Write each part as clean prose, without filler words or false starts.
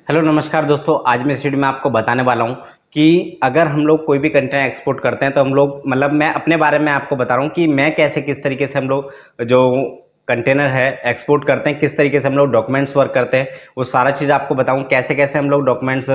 Hello नमस्कार दोस्तों। आज मैं इस वीडियो में आपको बताने वाला हूँ कि अगर हम लोग कोई भी कंटेंट एक्सपोर्ट करते हैं तो हम लोग मैं अपने बारे में आपको बता रहा हूँ कि मैं कैसे किस तरीके से हम लोग जो कंटेनर है एक्सपोर्ट करते हैं, किस तरीके से हम लोग डॉक्यूमेंट्स वर्क करते हैं, वो सारा चीज़ आपको बताऊँ कैसे कैसे हम लोग डॉक्यूमेंट्स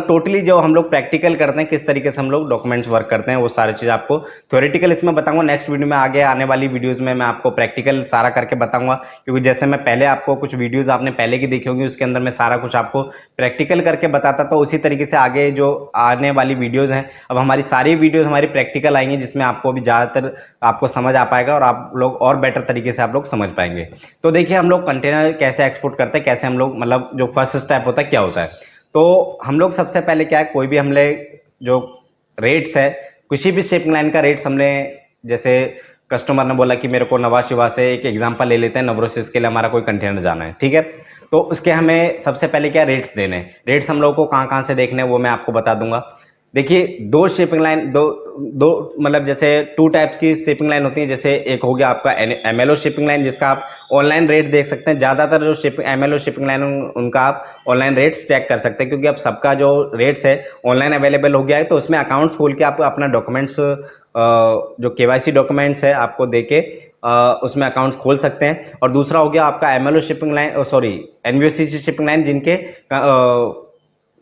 टोटली जो हम लोग प्रैक्टिकल करते हैं, किस तरीके से हम लोग डॉक्यूमेंट्स वर्क करते हैं, वो सारी चीज़ आपको थ्योरेटिकल इसमें बताऊंगा। नेक्स्ट वीडियो में आगे आने वाली वीडियोस में मैं आपको प्रैक्टिकल सारा करके बताऊंगा, क्योंकि जैसे मैं पहले आपको कुछ वीडियोस आपने पहले की देखी होंगी, उसके अंदर मैं सारा कुछ आपको प्रैक्टिकल करके बताता, तो उसी तरीके से आगे जो आने वाली वीडियोज हैं, अब हमारी सारी वीडियोज हमारी प्रैक्टिकल आएंगी, जिसमें आपको भी ज़्यादातर आपको समझ आ पाएगा और आप लोग और बेटर तरीके से आप लोग समझ पाएंगे। तो देखिए हम लोग कंटेनर कैसे एक्सपोर्ट करते हैं, कैसे हम लोग जो फर्स्ट स्टेप होता है क्या होता है। तो हम लोग सबसे पहले क्या है, कोई भी हमने जो रेट्स है, किसी भी शिपिंग लाइन का रेट्स हमने, जैसे कस्टमर ने बोला कि मेरे को नवा शिवा से, एक एग्जांपल ले लेते हैं, नवरोसिस के लिए हमारा कोई कंटेनर जाना है, ठीक है। तो उसके हमें सबसे पहले क्या रेट्स देने हैं। रेट्स हम लोग को कहाँ कहाँ से देखने हैं वो मैं आपको बता दूंगा। देखिए दो शिपिंग लाइन दो दो जैसे टू टाइप्स की शिपिंग लाइन होती है। जैसे एक हो गया आपका एमएलओ शिपिंग लाइन, जिसका आप ऑनलाइन रेट देख सकते हैं। ज़्यादातर जो एमएलओ शिपिंग लाइन उनका आप ऑनलाइन रेट्स चेक कर सकते हैं, क्योंकि अब सबका जो रेट्स है ऑनलाइन अवेलेबल हो गया है। तो उसमें अकाउंट्स खोल के आप अपना डॉक्यूमेंट्स, जो केवाईसी डॉक्यूमेंट्स है आपको देके उसमें अकाउंट्स खोल सकते हैं। और दूसरा हो गया आपका MLO shipping line, sorry NVOCC shipping line, जिनके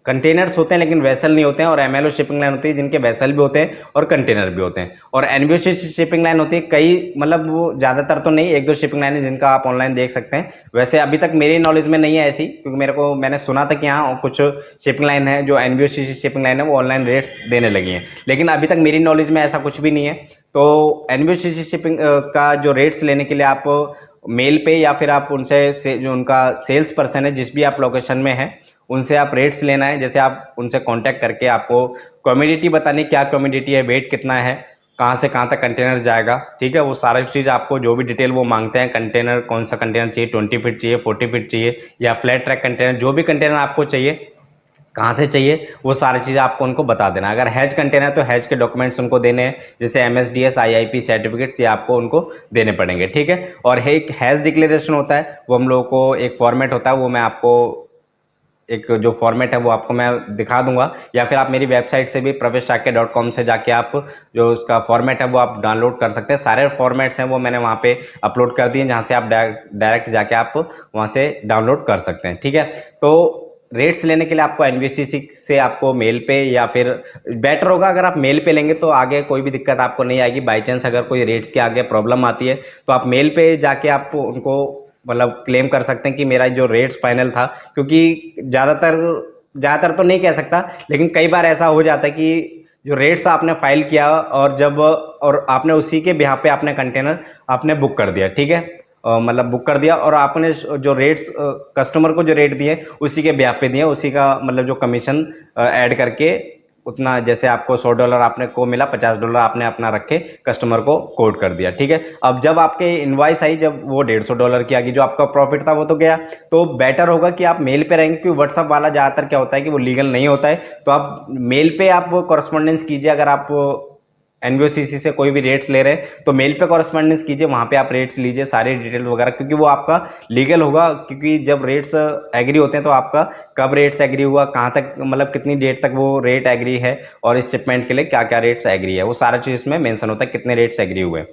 कंटेनर्स होते हैं लेकिन वेसल नहीं होते हैं। और एमएलओ शिपिंग लाइन होती है जिनके वेसल भी होते हैं और कंटेनर भी होते हैं। और एनवीओसीसी शिपिंग लाइन होती है कई, वो ज़्यादातर तो नहीं, एक दो शिपिंग लाइन है जिनका आप ऑनलाइन देख सकते हैं। वैसे अभी तक मेरी नॉलेज में नहीं है ऐसी, क्योंकि मैंने सुना था कि हाँ कुछ शिपिंग लाइन है जो एनवीओसीसी शिपिंग लाइन है वो ऑनलाइन रेट्स देने लगी हैं, लेकिन अभी तक मेरी नॉलेज में ऐसा कुछ भी नहीं है। तो एनवीओसीसी शिपिंग का जो रेट्स लेने के लिए आप मेल पे या फिर आप उनसे जो उनका सेल्स पर्सन है जिस भी आप लोकेशन में है, उनसे आप रेट्स लेना है। जैसे आप उनसे कांटेक्ट करके आपको कम्युनिटी बतानी, क्या कम्युनिटी है, वेट कितना है, कहाँ से कहाँ तक कंटेनर जाएगा, ठीक है। वो सारा चीज़ आपको जो भी डिटेल वो मांगते हैं, कंटेनर कौन सा कंटेनर चाहिए, 20 फीट चाहिए, 40 फीट चाहिए, या फ्लैट ट्रैक कंटेनर, जो भी कंटेनर आपको चाहिए, कहाँ से चाहिए, वो सारी चीज़ आपको उनको बता देना। अगर हैज कंटेनर तो हैज के डॉक्यूमेंट्स उनको देने हैं, जैसे एमएसडीएस आईआईपी सर्टिफिकेट्स, ये आपको उनको देने पड़ेंगे, ठीक है। और एक हैज डिक्लेरेशन होता है, वो हम लोगों को एक फॉर्मेट होता है, वो मैं आपको एक जो फॉर्मेट है वो आपको मैं दिखा दूंगा, या फिर आप मेरी वेबसाइट से भी praveshshakya.com से जाके आप जो उसका फॉर्मेट है वो आप डाउनलोड कर सकते हैं। सारे फॉर्मेट्स हैं वो मैंने वहाँ पे अपलोड कर दिए, जहाँ से आप डायरेक्ट जाके आप वहाँ से डाउनलोड कर सकते हैं, ठीक है। तो रेट्स लेने के लिए आपको एनवीसीसी से आपको मेल पे, या फिर बेटर होगा अगर आप मेल पे लेंगे तो आगे कोई भी दिक्कत आपको नहीं आएगी। बाई चांस अगर कोई रेट्स के आगे प्रॉब्लम आती है तो आप मेल पे जाके आप उनको क्लेम कर सकते हैं कि मेरा जो रेट्स फाइनल था। क्योंकि ज़्यादातर तो नहीं कह सकता, लेकिन कई बार ऐसा हो जाता है कि जो रेट्स आपने फाइल किया और आपने उसी के बिहाफ पे आपने कंटेनर आपने बुक कर दिया, ठीक है। बुक कर दिया और आपने जो रेट्स कस्टमर को जो रेट दिए उसी के ब्याह पे दिए, उसी का जो कमीशन ऐड करके उतना, जैसे आपको $100 आपने को मिला, $50 आपने अपना रखे कस्टमर को कोड कर दिया, ठीक है। अब जब आपके इनवॉइस आई, जब वो $150 की आ गई, जो आपका प्रॉफिट था वो तो गया। तो बेटर होगा कि आप मेल पे रहेंगे, क्योंकि व्हाट्सअप वाला ज़्यादातर क्या होता है कि वो लीगल नहीं होता है। तो आप मेल पे आप कॉरेस्पॉन्डेंस कीजिए। अगर आप एनवीओसीसी से कोई भी रेट्स ले रहे हैं तो मेल पे कॉरेस्पॉन्डेंस कीजिए, वहाँ पे आप रेट्स लीजिए सारी डिटेल वगैरह, क्योंकि वो आपका लीगल होगा। क्योंकि जब रेट्स एग्री होते हैं तो आपका कब रेट्स एग्री हुआ, कहाँ तक, कितनी डेट तक वो रेट एग्री है, और इस शिपमेंट के लिए क्या क्या रेट्स एग्री है, वो सारा चीज़ इसमें मेंशन होता है, कितने रेट्स एग्री हुए।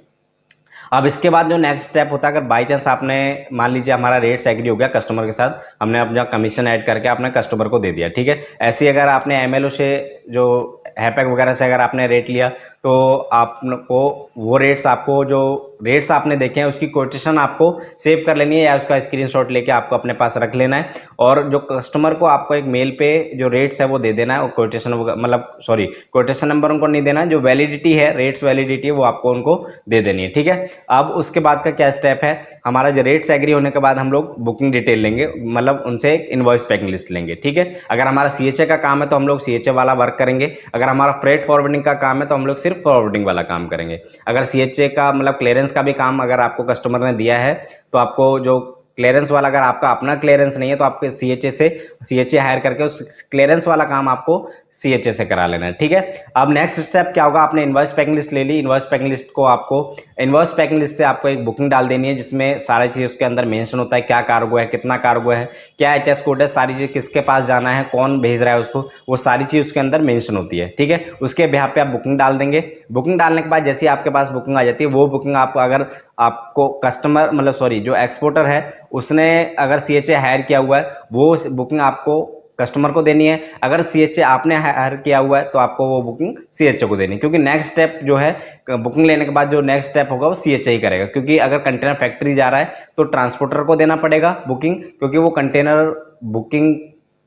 अब इसके बाद जो नेक्स्ट स्टेप होता है, अगर बाई चांस आपने, मान लीजिए हमारा रेट्स एग्री हो गया कस्टमर के साथ, हमने अपना कमीशन ऐड करके अपने कस्टमर को दे दिया, ठीक है। ऐसे ही अगर आपने एमएलओ से जो हैपैक वगैरह से अगर आपने रेट लिया, तो आपको वो रेट्स, आपको जो रेट्स आपने देखे हैं उसकी कोटेशन आपको सेव कर लेनी है, या उसका स्क्रीनशॉट लेके आपको अपने पास रख लेना है। और जो कस्टमर को आपको एक मेल पे जो रेट्स है वो दे देना है, और कोटेशन नंबर उनको नहीं देना है, जो वैलिडिटी है, रेट्स वैलिडिटी है, वो आपको उनको दे देनी है, ठीक है। अब उसके बाद का क्या स्टेप है, हमारा जो रेट्स एग्री होने के बाद हम लोग बुकिंग डिटेल लेंगे, उनसे एक इनवॉइस पैकिंग लिस्ट लेंगे, ठीक है। अगर हमारा सीएचए का काम है तो हम लोग सीएचए वाला वर्क करेंगे। अगर हमारा फ्रेट फॉरवर्डिंग का काम है तो हम लोग सिर्फ फॉरवर्डिंग वाला काम करेंगे। अगर सीएचए का क्लियरेंस का भी काम अगर आपको कस्टमर ने दिया है, तो आपको जो क्लियरेंस वाला, अगर आपका अपना क्लियरेंस नहीं है तो आपके सीएचए हायर करके उस क्लियरेंस वाला काम आपको सीएचए से करा लेना है, ठीक है। अब नेक्स्ट स्टेप क्या होगा, आपने इनवॉइस पैकिंग लिस्ट ले ली, इनवॉइस पैकिंग लिस्ट को आपको इनवॉइस पैकिंग लिस्ट से आपको एक बुकिंग डाल देनी है जिसमें सारी चीज़ उसके अंदर मेंशन होता है, क्या कार्गो है, कितना कार्गो है, क्या एचएस कोड है, सारी चीज़ किसके पास जाना है, कौन भेज रहा है उसको, वो सारी चीज़ उसके अंदर मेंशन होती है, ठीक है। उसके बिहाफ पे आप बुकिंग डाल देंगे। बुकिंग डालने के बाद जैसे ही आपके पास बुकिंग आ जाती है, वो बुकिंग आप अगर आपको कस्टमर मतलब सॉरी जो एक्सपोर्टर है उसने अगर सीएचए हायर किया हुआ है, वो बुकिंग आपको कस्टमर को देनी है। अगर सीएचए आपने हायर किया हुआ है तो आपको वो बुकिंग सीएचए को देनी है, क्योंकि नेक्स्ट स्टेप जो है बुकिंग लेने के बाद जो नेक्स्ट स्टेप होगा वो सीएचए ही करेगा, क्योंकि अगर कंटेनर फैक्ट्री जा रहा है तो ट्रांसपोर्टर को देना पड़ेगा बुकिंग, क्योंकि वो कंटेनर बुकिंग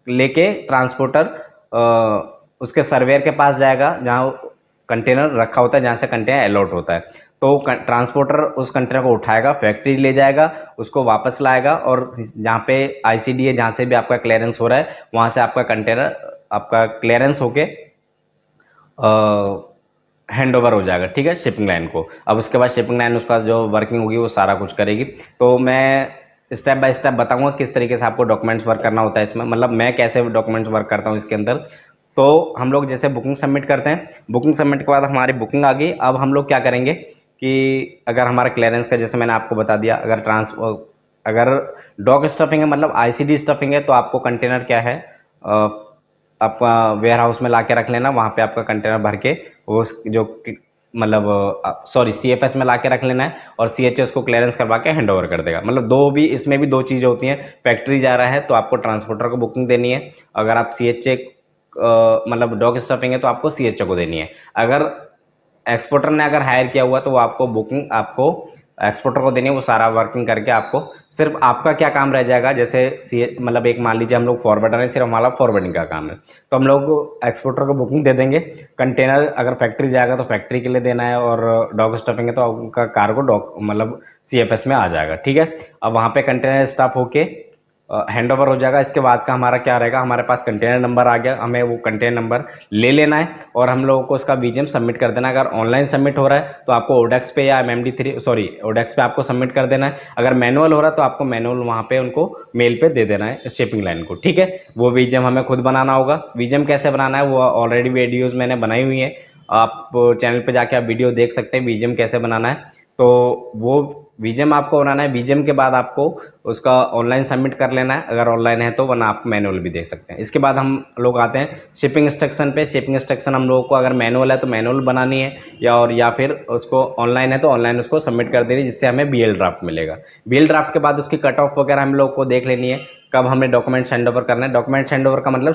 लेके ट्रांसपोर्टर उसके सर्वेयर के पास जाएगा जहाँ कंटेनर रखा होता है, जहाँ से कंटेनर अलॉट होता है। तो ट्रांसपोर्टर उस कंटेनर को उठाएगा, फैक्ट्री ले जाएगा, उसको वापस लाएगा और जहाँ पे आईसीडी है, जहाँ से भी आपका क्लियरेंस हो रहा है, वहाँ से आपका कंटेनर आपका क्लियरेंस होके हैंड ओवर हो जाएगा, ठीक है, शिपिंग लाइन को। अब उसके बाद शिपिंग लाइन उसका जो वर्किंग होगी वो सारा कुछ करेगी। तो मैं स्टेप बाय स्टेप बताऊंगा किस तरीके से आपको डॉक्यूमेंट्स वर्क करना होता है इसमें, मतलब मैं कैसे डॉक्यूमेंट्स वर्क करता हूँ इसके अंदर। तो हम लोग जैसे बुकिंग सबमिट करते हैं, बुकिंग सबमिट के बाद हमारी बुकिंग आ गई। अब हम लोग क्या करेंगे कि अगर हमारा क्लियरेंस का जैसे मैंने आपको बता दिया, अगर डॉक स्टफिंग है मतलब आईसीडी स्टफिंग है तो आपको कंटेनर क्या है आपका वेयर हाउस में ला के रख लेना, वहाँ पे आपका कंटेनर भर के वो जो मतलब सॉरी सीएफएस में ला के रख लेना है और सीएचएस को क्लियरेंस करवा के हैंड ओवर कर देगा। मतलब दो भी इसमें भी दो चीज़ें होती हैं, फैक्ट्री जा रहा है तो आपको ट्रांसपोर्टर को बुकिंग देनी है, अगर आप सीएचए मतलब डॉक स्टफिंग है तो आपको सीएचए को देनी है। अगर एक्सपोर्टर ने अगर हायर किया हुआ तो वो आपको बुकिंग आपको एक्सपोर्टर को देनी है, वो सारा वर्किंग करके आपको सिर्फ आपका क्या काम रह जाएगा, जैसे मतलब एक मान लीजिए हम लोग फॉरवर्डर हैं, सिर्फ हमारा फॉरवर्डिंग का काम है तो हम लोग एक्सपोर्टर को बुकिंग दे देंगे। कंटेनर अगर फैक्ट्री जाएगा तो फैक्ट्री के लिए देना है और डॉक स्टफिंग है तो उनका कार्गो डॉक मतलब सीएफएस में आ जाएगा, ठीक है। अब वहाँ पे कंटेनर स्टफ होके हैंड ओवर हो जाएगा। इसके बाद का हमारा क्या रहेगा, हमारे पास कंटेनर नंबर आ गया, हमें वो कंटेनर नंबर ले लेना है और हम लोगों को उसका बीजीएम सबमिट कर देना है। अगर ऑनलाइन सबमिट हो रहा है तो आपको ओडेक्स पे या MMD3 सॉरी ओडेक्स पे आपको सबमिट कर देना है। अगर मैनुअल हो रहा है तो आपको मैनुअल वहाँ पे उनको मेल पे दे देना है शिपिंग लाइन को, ठीक है। वो बीजीएम हमें खुद बनाना होगा। बीजीएम कैसे बनाना है वो ऑलरेडी वीडियोज़ मैंने बनाई हुई है, आप चैनल पर जाके आप वीडियो देख सकते हैं बीजीएम कैसे बनाना है। तो वो बीजीएम आपको बनाना है, बीजीएम के बाद आपको उसका ऑनलाइन सबमिट कर लेना है अगर ऑनलाइन है तो, वरना आप मैनुअल भी देख सकते हैं। इसके बाद हम लोग आते हैं शिपिंग इंस्ट्रक्शन पे। शिपिंग इंस्ट्रक्शन हम लोगों को अगर मैनुअल है तो मैनुअल बनानी है या फिर उसको ऑनलाइन है तो ऑनलाइन उसको सबमिट कर देनी है, जिससे हमें BL ड्राफ्ट मिलेगा। BL ड्राफ्ट के बाद उसकी कट ऑफ वगैरह हम लोग को देख लेनी है, कब हमें डॉक्यूमेंट्स हैंड ओवर करना है। डॉक्यूमेंट्स हैंड ओवर का मतलब